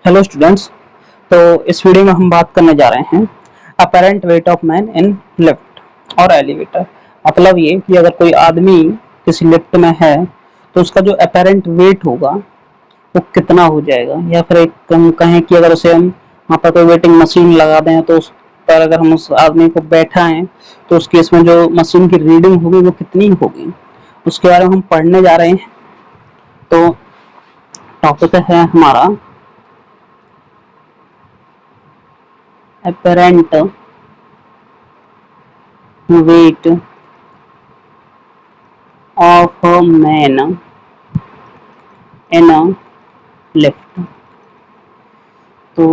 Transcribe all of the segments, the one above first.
Hello students. तो इस video में हम बात करने जा रहे हैं apparent weight of man in lift और एलिवेटर। मतलब ये कि अगर कोई आदमी किसी लिफ्ट में है तो उसका जो अपरेंट वेट होगा वो कितना हो जाएगा, या फिर एक हम कहें कि अगर उसे हम वहाँ पर कोई वेटिंग मशीन लगा दें तो उस पर अगर हम उस आदमी को बैठाएं तो उस केस में जो मशीन की रीडिंग होगी वो कितनी होगी, उसके बारे में हम पढ़ने जा रहे हैं। तो टॉपिक है हमारा apparent weight of a man in a lift। तो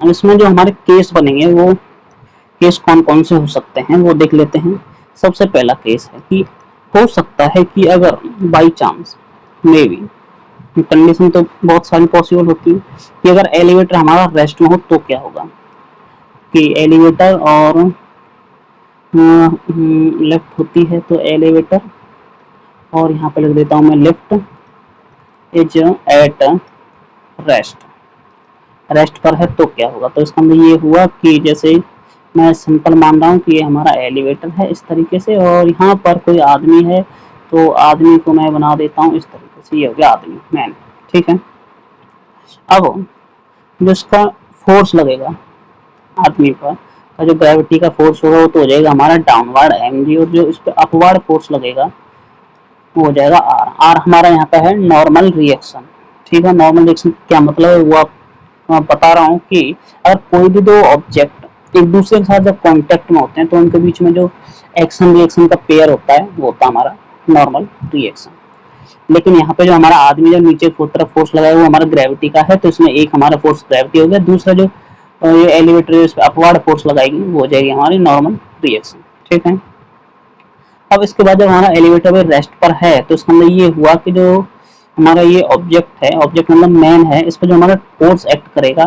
अब इसमें जो हमारे केस बनेंगे वो केस कौन कौन से हो सकते हैं वो देख लेते हैं। सबसे पहला केस है कि हो सकता है कि अगर by chance may be, condition तो बहुत सारी पॉसिबल होती है कि अगर एलिवेटर हमारा रेस्ट में हो तो क्या होगा कि एलिवेटर और लेफ्ट होती है तो एलिवेटर, और यहाँ पे लिख देता हूँ मैं लिफ्ट इज एट रेस्ट पर है तो क्या होगा। तो इसका मतलब ये हुआ कि जैसे मैं सिंपल मान रहा हूँ कि ये हमारा एलिवेटर है इस तरीके से, और यहाँ पर कोई आदमी है तो आदमी को मैं बना देता हूँ इस तरीके से, ये हो गया आदमी मैन। ठीक है। अब जो इसका फोर्स लगेगा आदमी पर का जो ग्रेविटी का फोर्स होगा वो तो हो जाएगा हमारा डाउनवर्ड mg, और जो इस पर अपवर्ड फोर्स लगेगा वो हो जाएगा आर। आर हमारा यहाँ पे है नॉर्मल रिएक्शन। ठीक है। नॉर्मल रिएक्शन क्या मतलब है वो आप बता रहा हूँ कि अगर कोई भी दो ऑब्जेक्ट एक दूसरे के साथ जब कांटेक्ट में होते हैं तो उनके बीच में जो एक्शन रिएक्शन का पेयर होता है वो होता है हमारा नॉर्मल रिएक्शन। लेकिन यहाँ पे जो हमारा आदमी जो नीचे की तरफ फोर्स लगाया वो हमारा ग्रेविटी का है, तो इसमें एक हमारा फोर्स ग्रेविटी हो गया, दूसरा जो ये एलिवेटर इस पे अपवर्ड फोर्स लगाएगी वो हो जाएगी हमारी नॉर्मल रिएक्शन। ठीक है। अब इसके बाद जब हमारा एलिवेटर में रेस्ट पर है तो इसका मतलब ये हुआ कि जो हमारा ये ऑब्जेक्ट है, ऑब्जेक्ट मतलब मैन है, इस पर जो हमारा फोर्स एक्ट करेगा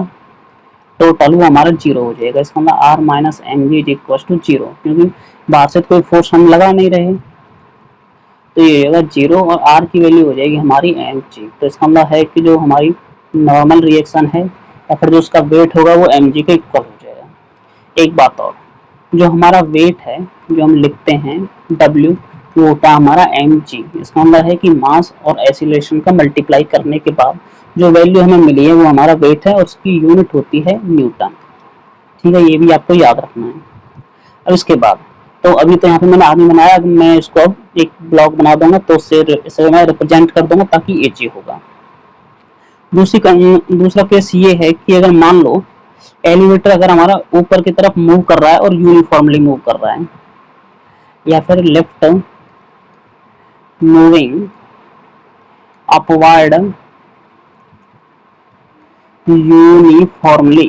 टोटल वो हमारा जीरो हो जाएगा। इसका मतलब R minus M G is equal to zero, क्योंकि बाहर से कोई फोर्स हम लगा नहीं रहे, तो ये होगा जीरो और आर की वैल्यू हो जाएगी हमारी एम जी। तो इसका मतलब है कि जो हमारी नॉर्मल रिएक्शन है या फिर जो उसका वेट होगा वो एम जी के इक्वल हो जाएगा। एक बात और, जो हमारा वेट है जो हम लिखते हैं W, वो होता है हमारा mg। इसका मतलब है कि मास और एक्सीलरेशन का मल्टीप्लाई करने के बाद जो वैल्यू हमें मिली है वो हमारा वेट है और उसकी यूनिट होती है न्यूटन। ठीक है, ये भी आपको याद रखना है। अब इसके बाद तो अभी तो यहाँ पे मैंने आदमी बनाया, मैं इसको अब एक ब्लॉक बना दूंगा तो इसे मैं रिप्रेजेंट कर दूंगा ताकि एजी होगा। दूसरा केस ये है कि अगर मान लो एलिवेटर अगर हमारा ऊपर की तरफ मूव कर रहा है और यूनिफॉर्मली मूव कर रहा है, या फिर लेफ्ट मूविंग अपवर्ड यूनिफॉर्मली,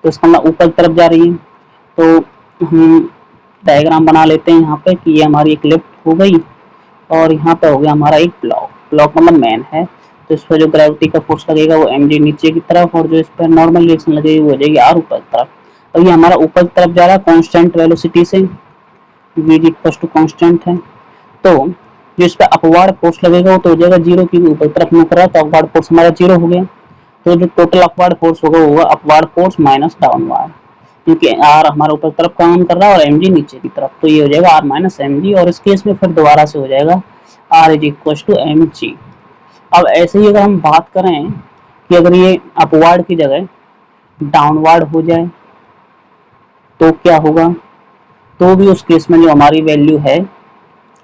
तो इसका मतलब ऊपर की तरफ जा रही है। तो हम डायग्राम बना लेते हैं यहाँ पे कि ये हमारी एक लिफ्ट हो गई और यहाँ पे हो गया हमारा एक ब्लॉक। ब्लॉक मतलब मैन है, तो इस पर जो ग्रेविटी का फोर्स लगेगा वो एम जी नीचे की तरफ, और जो इस पर नॉर्मल रिएक्शन लगेगी वो हो जाएगी आर ऊपर की तरफ। और ये हमारा ऊपर की तरफ जा रहा है कांस्टेंट वेलोसिटी से, v इक्वल टू कांस्टेंट है। तो जो इस पर अपवर्ड फोर्स लगेगा वो तो हो जाएगा जीरो, क्योंकि ऊपर तरफ मूव कर रहा है तो अपवर्ड फोर्स हमारा जीरो हो गया। तो जो टोटल अपवर्ड फोर्स होगा वो होगा अपवर्ड फोर्स माइनस डाउनवर्ड, क्योंकि आर हमारा ऊपर तरफ काम कर रहा है और एम जी नीचे की तरफ, तो ये हो जाएगा आर माइनस एम जी। और इस केस में फिर दोबारा से हो जाएगा R is equal to M G. अब ऐसे ही अगर हम बात करें कि अगर ये अपवर्ड की जगह डाउनवर्ड हो जाए तो क्या होगा, तो भी उस केस में जो हमारी वैल्यू है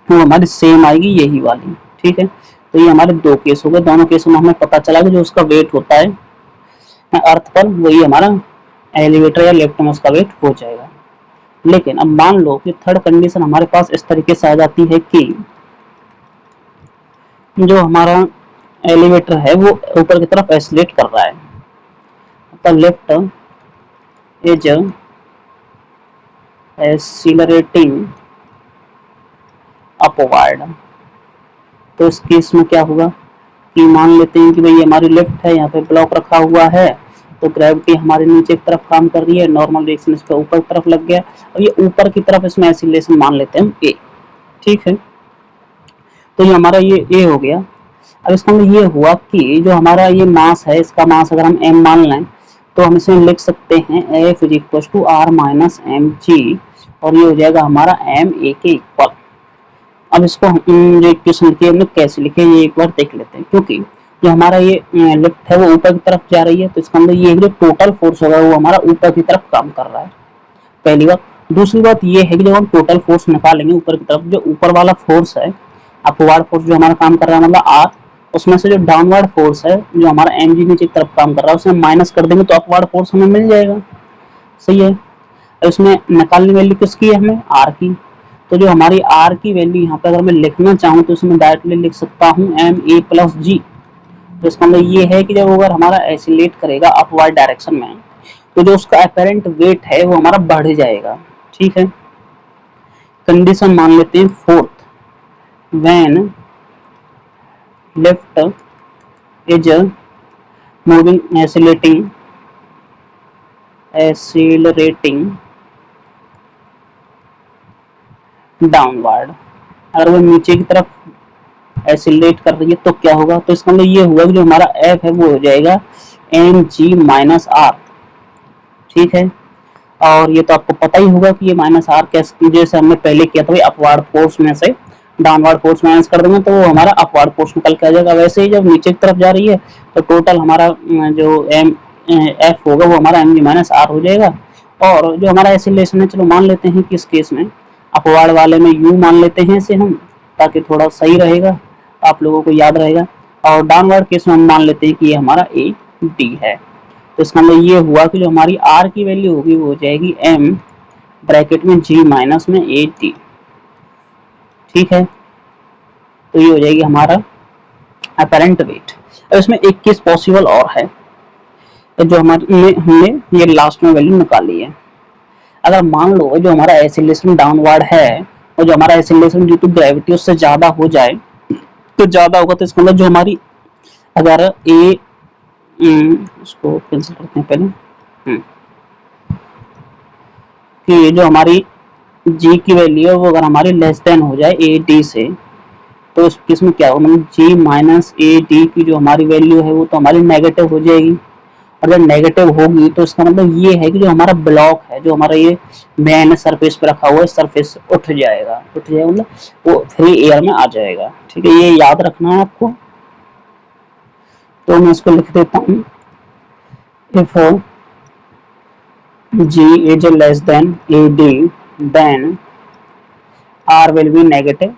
वो हमारी सेम आएगी, यही वाली। ठीक है। तो ये हमारे दो केस हो गए, दोनों केसों में हमें पता चला कि जो उसका वेट होता है अर्थ पर वही हमारा एलिवेटर या लिफ्ट में उसका वेट हो जाएगा। लेकिन अब मान लो कि थर्ड कंडीशन हमारे पास इस तरीके से आ जाती है कि जो हमारा एलिवेटर है वो ऊपर की तरफ एस्केलेट कर रहा है, तो लिफ्ट इज एक्सीलरेटिंग अपवर्ड। तो इस केस में क्या होगा कि मान लेते हैं कि भाई हमारी लिफ्ट है, यहाँ पे ब्लॉक रखा हुआ है, तो ग्रेविटी हमारे नीचे की तरफ काम कर रही है, नॉर्मल रिएक्शन इस पे ऊपर की तरफ लग गया और ये ऊपर की तरफ इसमें एक्सीलरेशन मान लेते हैं हम ए। ठीक है। तो ये हमारा ये ए हो गया। अब इसका मतलब ये हुआ कि जो हमारा ये मास है, इसका मास अगर हम m मान लें तो हम इसे लिख सकते हैं F is equal to R minus M G, और ये हो जाएगा हमारा m a के इक्वल। अब इसको हम इक्वेशन के अंदर कैसे लिखें ये एक बार देख लेते हैं, क्योंकि जो हमारा ये लिफ्ट है वो ऊपर की तरफ जा रही है, तो इसका मतलब ये जो टोटल फोर्स होगा वो हमारा ऊपर की तरफ काम कर रहा है, पहली बात। दूसरी बात ये है कि जब हम टोटल फोर्स निकालेंगे ऊपर की तरफ, जो ऊपर वाला फोर्स है अपवर्ड फोर्स जो हमारा काम कर रहा है मतलब आर, उसमें से जो डाउनवर्ड फोर्स है जो हमारा एम जी नीचे की तरफ काम कर रहा है उसे माइनस कर देंगे तो अपवर्ड फोर्स हमें मिल जाएगा। सही है। इसमें निकालने वैल्यू किसकी है, हमें आर की। तो जो हमारी आर की वैल्यू यहाँ पे अगर मैं लिखना चाहूँ तो इसमें डायरेक्टली लिख सकता हूँ एम ए प्लस जी। तो इसका मतलब ये है कि जब अगर हमारा एसिलेट करेगा अपवर्ड डायरेक्शन में तो जो उसका अपेरेंट वेट है वो हमारा बढ़ जाएगा। ठीक है। कंडीशन मान लेते हैं fourth, when lift is moving accelerating downward, अगर वो नीचे की तरफ एसिलेट कर रही है तो क्या होगा, तो इसका मतलब ये हुआ कि जो हमारा एफ है वो हो जाएगा एम जी माइनस आर। ठीक है। और ये तो आपको पता ही होगा कि ये माइनस आर कैसे, जैसे हमने पहले किया था अपवर्ड फोर्स में से डाउनवर्ड फोर्स माइनस कर देंगे तो वो हमारा अपवर्ड फोर्स निकल के आ जाएगा। वैसे ही जब नीचे की तरफ जा रही है तो टोटल हमारा जो एम एफ होगा वो हमारा एम जी माइनस आर हो जाएगा। और जो हमारा एसिलेशन है, चलो मान लेते हैं कि इस केस में अपवर्ड वाले में यू मान लेते हैं इसे हम, ताकि थोड़ा सही रहेगा, आप लोगों को याद रहेगा। और डाउनवर्ड केस में हम मान लेते हैं कि ये हमारा ए डी है। तो इसका मतलब ये हुआ कि जो हमारी आर की वैल्यू होगी वो हो जाएगी एम ब्रैकेट में जी माइनस में ए टी। ठीक है। तो ये हो जाएगी हमारा अपरेंट वेट। अब इसमें एक केस पॉसिबल और है जो हमने ये लास्ट में वैल्यू निकाली है। अगर मान लो जो हमारा एसिलेशन डाउनवर्ड है और जो हमारा एसिलेशन ड्यू टू ग्रेविटी उससे ज्यादा हो जाए, तो ज्यादा होगा तो इसका मतलब जो हमारी अगर ए इसको कैंसिल करते हैं पहले, कि जो हमारी जी की वैल्यू है वो अगर हमारी लेस देन हो जाए ए डी से, तो इस केस में क्या होगा, मतलब जी माइनस ए डी की जो हमारी वैल्यू है वो तो हमारी नेगेटिव हो जाएगी। और जब नेगेटिव होगी तो इसका मतलब ये है कि जो हमारा ब्लॉक है, जो हमारा ये मेन सरफेस पे रखा हुआ है, सरफेस उठ जाएगा मतलब वो फ्री एयर में आ जाएगा। ठीक है, ये याद रखना है आपको। तो मैं इसको लिख देता हूँ, if G is less than AD, then R will be negative.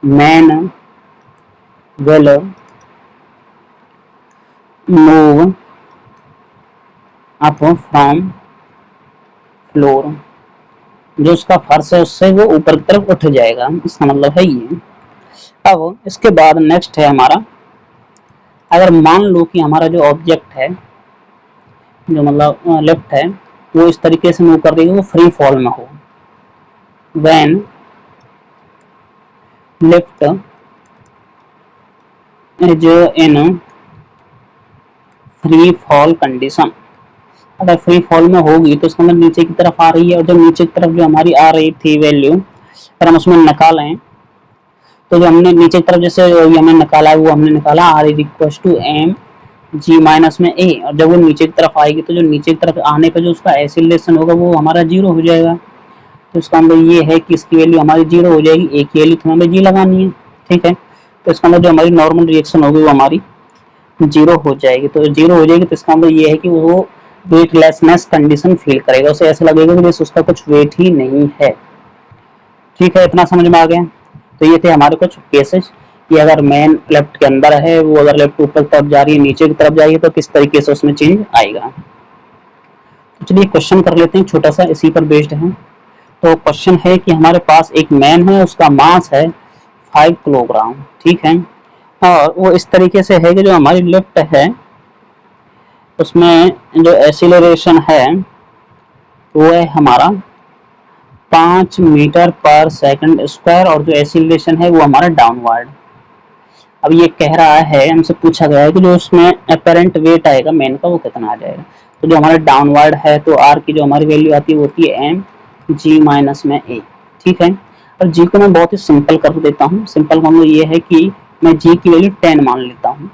Man will move up from floor. जो उसका फर्श है उससे वो ऊपर की तरफ उठ जाएगा, इसका मतलब है ये। अब इसके बाद नेक्स्ट है हमारा, अगर मान लो कि हमारा जो ऑब्जेक्ट है जो मतलब लेफ्ट है वो इस तरीके से मूव कर रही है, वो फ्री फॉल में हो, when lift is in free fall condition. अगर फ्री फॉल में होगी तो इसका मतलब नीचे की तरफ आ रही है, और जब नीचे की तरफ जो हमारी आ रही थी वैल्यू अगर हम उसमें निकालें तो जो हमने नीचे की तरफ जैसे हमने निकाला है वो हमने निकाला R is equal to M G minus M A, और जब वो नीचे की तरफ आएगी तो जो नीचे की तरफ आने का जो उसका एसिलेशन होगा वो हमारा जीरो हो जाएगा। तो इसका मतलब ये है कि इसकी वैल्यू हमारी जीरो हो जाएगी, ए की वैल्यू तो हमें जी लगानी है। ठीक है। तो इसका मतलब जो हमारी नॉर्मल रिएक्शन होगी वो हमारी जीरो हो जाएगी। तो जीरो हो जाएगी तो इसका मतलब ये है कि वो वेटलेसनेस कंडीशन फील करेगा, उसे ऐसा लगेगा कि जैसे उसका कुछ वेट ही नहीं है। ठीक है, इतना समझ में आ गया। तो ये थे हमारे कुछ केसेस कि अगर मैन लेफ्ट के अंदर है, वो अगर लेफ्ट ऊपर की तरफ जा रही है, नीचे की तरफ जा रही है, तो किस तरीके से उसमें चेंज आएगा। तो चलिए क्वेश्चन कर लेते हैं, छोटा सा इसी पर बेस्ड है। तो क्वेश्चन है कि हमारे पास एक मैन है, उसका मास है 5 किलोग्राम। ठीक है। और वो इस तरीके से है कि जो हमारी लिफ्ट है उसमें जो एक्सीलरेशन है वो है हमारा 5 मीटर पर सेकंड स्क्वायर, और जो एक्सीलरेशन है वो हमारा डाउनवर्ड। अब ये कह रहा है, हमसे पूछा गया है कि जो उसमें अपेरेंट वेट आएगा मैन का वो कितना आ जाएगा। तो जो हमारा डाउनवर्ड है तो आर की जो हमारी वैल्यू आती है वो होती है एम जी माइनस में ए। ठीक है। और जी को मैं बहुत ही सिंपल कर देता हूँ। सिंपल का मतलब ये है कि मैं जी की वैल्यू 10 मान लेता हूँ।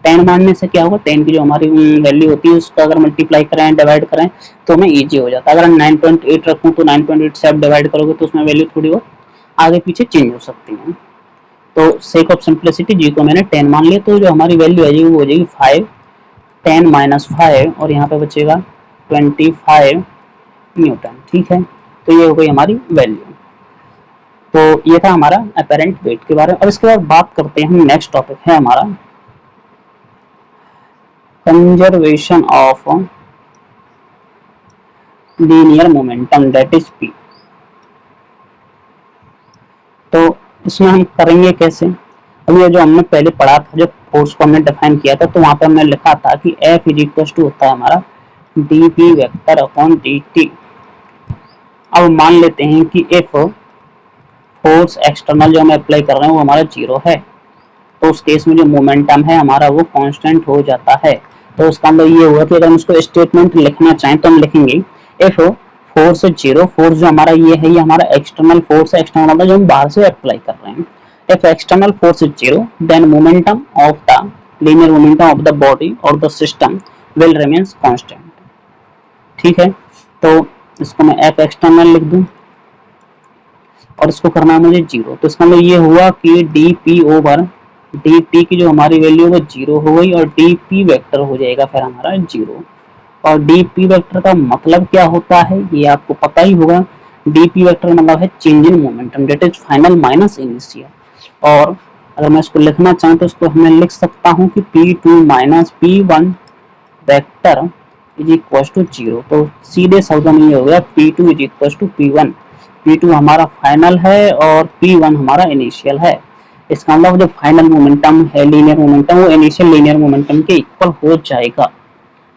10 मानने से क्या होगा, 10 की जो हमारी वैल्यू होती है उसका अगर मल्टीप्लाई करें, डिवाइड करें तो हमें ईजी हो जाता है। अगर 9.8 रखूँ तो 9.8 से आप डिवाइड करोगे तो उसमें वैल्यू थोड़ी बहुत आगे पीछे चेंज हो सकती है। तो सेक ऑफ सिंप्लिसिटी जी को मैंने 10 मान लिया, तो जो हमारी वैल्यू आ जाएगी वो हो जाएगी 5, 10 माइनस 5 और यहाँ पे बचेगा 25 न्यूटन। ठीक है, तो ये हो गई हमारी वैल्यू। तो ये था हमारा अपेरेंट वेट के बारे में। अब इसके बाद बात करते हैं हम, नेक्स्ट टॉपिक है हमारा conservation of linear momentum, that is P. तो इसमें हम करेंगे कैसे, अब ये जो हमने पहले पढ़ा था, जब फोर्स को हमने डिफाइन किया था तो वहां पर हमने लिखा था कि F इज इक्वल टू होता है हमारा D P vector upon D T. अब मान लेते हैं कि इफ फोर्स एक्सटर्नल जो हम अप्लाई कर रहे हैं वो हमारा जीरो है, तो उस केस में जो मोमेंटम है हमारा वो कांस्टेंट हो जाता है। तो उसका मतलब ये हुआ कि अगर हम इसको स्टेटमेंट लिखना चाहें तो हम लिखेंगे इफ फोर्स जीरो, फोर्स जो हमारा ये है ये हमारा एक्सटर्नल फोर्स है, एक्सटर्नल मतलब जो हम बाहर से अप्लाई कर रहे हैं। If external force is zero then momentum of the linear momentum of the body और the system will remains constant. ठीक है, तो इसको मैं एफ एक्सटर्नल लिख दूं और इसको करना है मुझे जीरो, तो इसका मतलब ये हुआ कि D P over D T की जो हमारी वैल्यू वो जीरो हो गई और डी पी वेक्टर हो जाएगा फिर हमारा जीरो। और डी पी वेक्टर का मतलब क्या होता है ये आपको पता ही होगा। डी पी वेक्टर मतलब है change in momentum, that is final minus initial. और अगर मैं इसको लिखना चाहूँ तो इसको हमें लिख सकता हूँ कि P2 minus P1 vector is equal to zero. तो सीधे शब्दों में ये हो गया P2 is equal to P1। P2 हमारा फाइनल है और P1 हमारा इनिशियल है। इसका मतलब जो फाइनल मोमेंटम है लीनियर मोमेंटम वो इनिशियल लीनियर मोमेंटम के इक्वल हो जाएगा।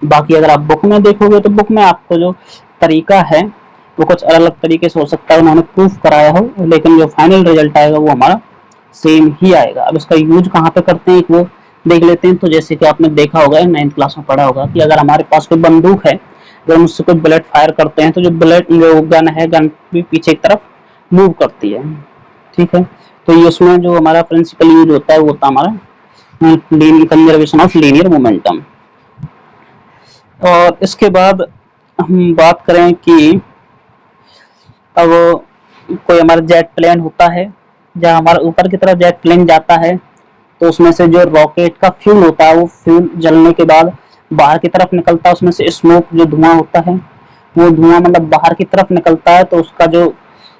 बाकी अगर आप बुक में देखोगे तो बुक में आपको जो तरीका है वो कुछ अलग अलग तरीके से हो सकता है, उन्होंने प्रूफ कराया हो, लेकिन जो फाइनल रिजल्ट आएगा वो हमारा सेम ही आएगा। अब इसका यूज कहाँ पे करते हैं वो देख लेते हैं। तो जैसे कि आपने देखा होगा, 9th क्लास में पढ़ा होगा कि अगर हमारे पास कोई बंदूक है, अगर हम उससे कोई बुलेट फायर करते हैं तो जो बुलेट जो गन है, गन भी पीछे की तरफ मूव करती है। ठीक है, तो ये उसमें जो हमारा प्रिंसिपल यूज होता है वो होता है हमारा कंजर्वेशन ऑफ लीनियर मोमेंटम। और इसके बाद हम बात करें कि अब कोई हमारा जेट प्लेन होता है, जहाँ हमारा ऊपर की तरफ जेट प्लेन जाता है तो उसमें से जो रॉकेट का फ्यूल होता है वो फ्यूल जलने के बाद बाहर की तरफ निकलता है, उसमें से स्मोक जो धुआं होता है वो धुआं मतलब बाहर की तरफ निकलता है, तो उसका जो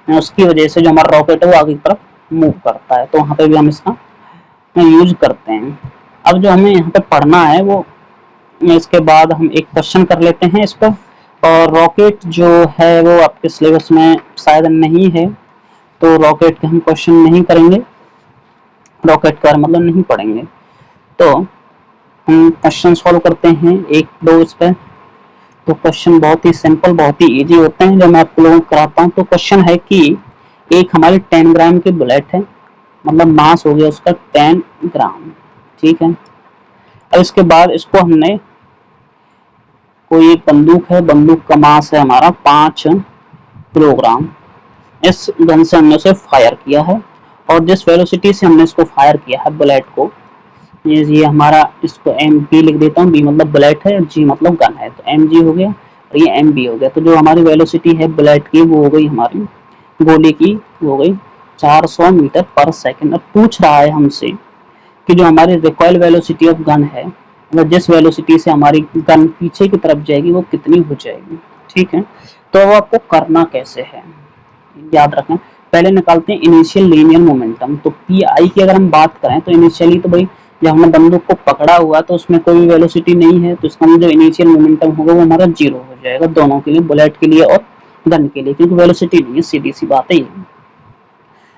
उसकी वजह से जो हमारा रॉकेट है वो आगे की तरफ मूव करता है। तो वहाँ पे भी हम इसका यूज करते हैं। अब जो हमें यहाँ पे पढ़ना है वो इसके बाद हम एक क्वेश्चन कर लेते हैं इस पर। और रॉकेट जो है वो आपके सिलेबस में शायद नहीं है, तो रॉकेट के हम क्वेश्चन नहीं करेंगे, रॉकेट का मतलब नहीं पढ़ेंगे। तो हम क्वेश्चन सॉल्व करते हैं एक दो इस पे। तो क्वेश्चन बहुत ही सिंपल, बहुत ही इजी होते हैं जो मैं आप लोगों को कराता हूँ। तो क्वेश्चन है कि एक हमारी 10 ग्राम की बुलेट है, मतलब मास हो गया उसका 10 ग्राम। ठीक है, अब इसके बाद इसको हमने कोई एक बंदूक है, बंदूक का मास है हमारा 5 किलोग्राम। इस गन से हमने उसे फायर किया है और जिस वेलोसिटी से हमने इसको फायर किया है बुलेट को, ये हमारा, इसको एम बी लिख देता हूँ, बी मतलब बुलेट है और जी मतलब गन है, तो एम जी हो गया और ये एम बी हो गया। तो जो हमारी वेलोसिटी है बुलेट की वो हो गई हमारी गोली की, वो हो गई 400 मीटर पर सेकंड। अब पूछ रहा है हमसे कि जो हमारी रिकॉइल वेलोसिटी ऑफ गन है, मतलब जिस वेलोसिटी से हमारी गन पीछे की तरफ जाएगी वो कितनी हो जाएगी। ठीक है, तो अब आपको करना कैसे है याद रखें। पहले निकालते हैं इनिशियल लीनियर मोमेंटम। तो पी आई की अगर हम बात करें तो इनिशियली तो भाई जब हमने बंदूक को पकड़ा हुआ तो उसमें कोई भी वेलोसिटी नहीं है, तो इसका जो इनिशियल मोमेंटम होगा वो हमारा जीरो हो जाएगा दोनों के लिए, बुलेट के लिए और गन के लिए, क्योंकि वेलोसिटी नहीं है, सीधी सी बात है ये।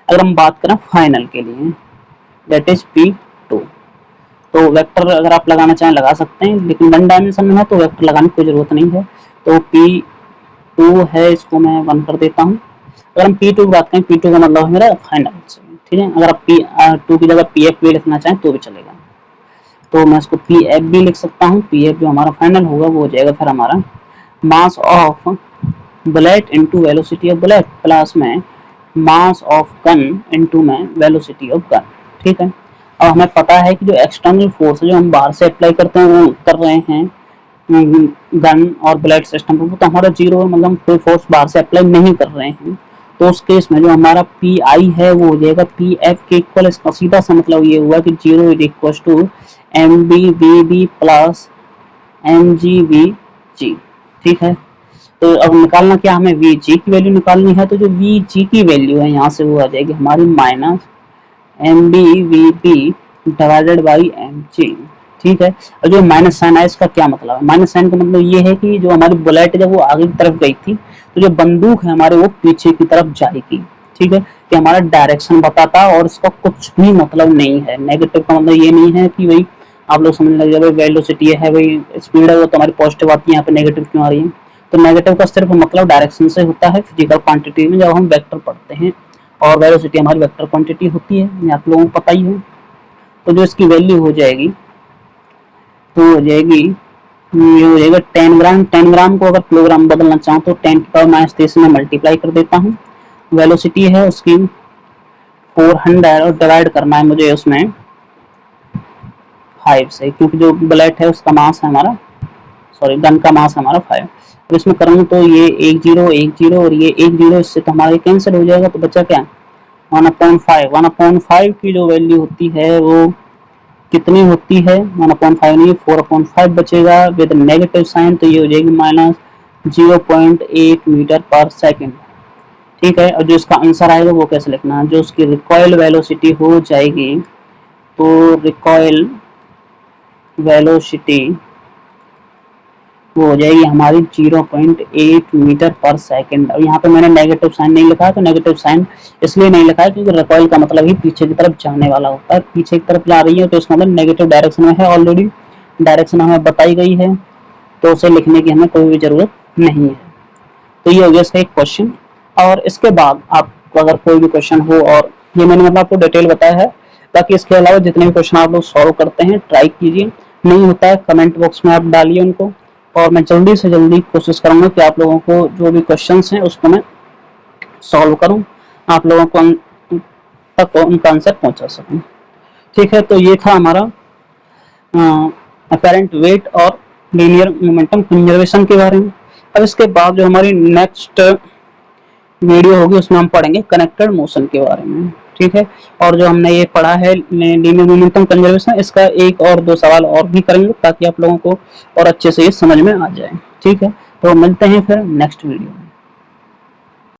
अगर हम बात करें फाइनल के लिए, दैट इज P2, तो वेक्टर अगर आप लगाना चाहें लगा सकते हैं, लेकिन वन डायमेंशन में है तो वेक्टर लगाने की कोई जरूरत नहीं है। तो P2 है, इसको मैं वन कर देता हूँ। अगर हम P2 की बात करें, P2 का मतलब है मेरा फाइनल। ठीक है, अगर आप P2 की जगह PF भी लिखना चाहें तो भी चलेगा, तो मैं इसको PF भी लिख सकता हूँ। PF जो हमारा फाइनल होगा वो हो जाएगा फिर हमारा mass of bullet into velocity of bullet plus में मास ऑफ गन इनटू में वेलोसिटी ऑफ गन। ठीक है, अब हमें पता है कि जो एक्सटर्नल फोर्स जो हम बाहर से अप्लाई करते हैं वो कर रहे हैं गन और ब्लेड सिस्टम पर, तो हमारा जीरो है, मतलब कोई फोर्स बाहर से अप्लाई नहीं कर रहे हैं। तो उस केस में जो हमारा पी आई है वो हो जाएगा पी एफ के इक्वल। इसका सीधा सा मतलब ये हुआ कि zero is equal to M B V B plus M G V G. ठीक है, तो अब निकालना क्या, हमें वी जी की वैल्यू निकालनी है। तो जो वी जी की वैल्यू है यहाँ से वो आ जाएगी हमारी minus M B V B divided by M G. ठीक है, और जो माइनस साइन है इसका क्या मतलब है, माइनस साइन का मतलब ये है कि जो हमारी बुलेट जब वो आगे की तरफ गई थी तो जो बंदूक है हमारे वो पीछे की तरफ जाएगी। ठीक है, कि हमारा डायरेक्शन बताता और इसका कुछ भी मतलब नहीं है। नेगेटिव का मतलब ये नहीं है कि भाई आप लोग समझने लग जाए भाई वेलोसिटी है, भाई स्पीड है, वो तो हमारी पॉजिटिव आती है, यहाँ पे नेगेटिव क्यों आ रही है। तो नेगेटिव का सिर्फ मतलब डायरेक्शन से होता है फिजिकल क्वांटिटी में जब हम वेक्टर पढ़ते हैं, और वेलोसिटी हमारी वेक्टर क्वांटिटी होती है, ये आप लोगों को पता ही है। तो जो इसकी वैल्यू हो जाएगी तो हो जाएगी ये हो जाएगा 10 ग्राम। 10 ग्राम को अगर किलोग्राम बदलना चाहूँ तो 10 की पावर माइनस 3 में मल्टीप्लाई कर देता हूँ। वेलोसिटी है उसकी 400 और डिवाइड करना है मुझे उसमें 5 से, क्योंकि जो बुलेट है उसका मास है हमारा, सॉरी गन का मास है हमारा 5। तो इसमें करूँ तो ये 1 0 और ये 1 0, इससे तो हमारा कैंसिल हो जाएगा। तो बचा क्या 1/5। 1/5 की जो वैल्यू होती है वो कितनी होती है, 1/5 नहीं 4/5 बचेगा विद नेगेटिव साइन, तो ये हो जाएगी माइनस 0.8 मीटर पर सेकेंड। ठीक है, और जो इसका आंसर आएगा वो कैसे लिखना है, जो उसकी रिकॉइल वेलोसिटी हो जाएगी, तो रिकॉइल वेलोसिटी वो हो जाएगी हमारी 0.8 मीटर पर सेकेंड। और यहाँ पे मैंने नेगेटिव साइन नहीं लिखा है, तो नेगेटिव साइन इसलिए नहीं लिखा है क्योंकि रिकॉइल का मतलब ही पीछे की तरफ जाने वाला होता है। पीछे की तरफ जा रही है तो इसका मतलब नेगेटिव डायरेक्शन में है, ऑलरेडी डायरेक्शन हमें बताई गई है, तो उसे लिखने की हमें कोई भी जरूरत नहीं है। तो ये हो गया इसका एक क्वेश्चन। और इसके बाद आपको अगर कोई भी क्वेश्चन हो, और ये मैंने मतलब आपको डिटेल बताया है, बाकी इसके अलावा जितने भी क्वेश्चन आप लोग सॉल्व करते हैं ट्राई कीजिए, नहीं होता है कमेंट बॉक्स में आप डालिए उनको, और मैं जल्दी से जल्दी कोशिश करूंगा कि आप लोगों को जो भी क्वेश्चंस हैं उसको मैं सॉल्व करूं, आप लोगों को तक उनका आंसर पहुंचा सकूं। ठीक है, तो ये था हमारा अपैरेंट वेट और लीनियर मोमेंटम कंजर्वेशन के बारे में। अब इसके बाद जो हमारी नेक्स्ट वीडियो होगी उसमें हम पढ़ेंगे कनेक्टेड मोशन के बारे में। ठीक है, और जो हमने ये पढ़ा है लीनियर मोमेंटम कंजर्वेशन, इसका एक और दो सवाल और भी करेंगे ताकि आप लोगों को और अच्छे से ये समझ में आ जाए। ठीक है, तो मिलते हैं फिर नेक्स्ट वीडियो में।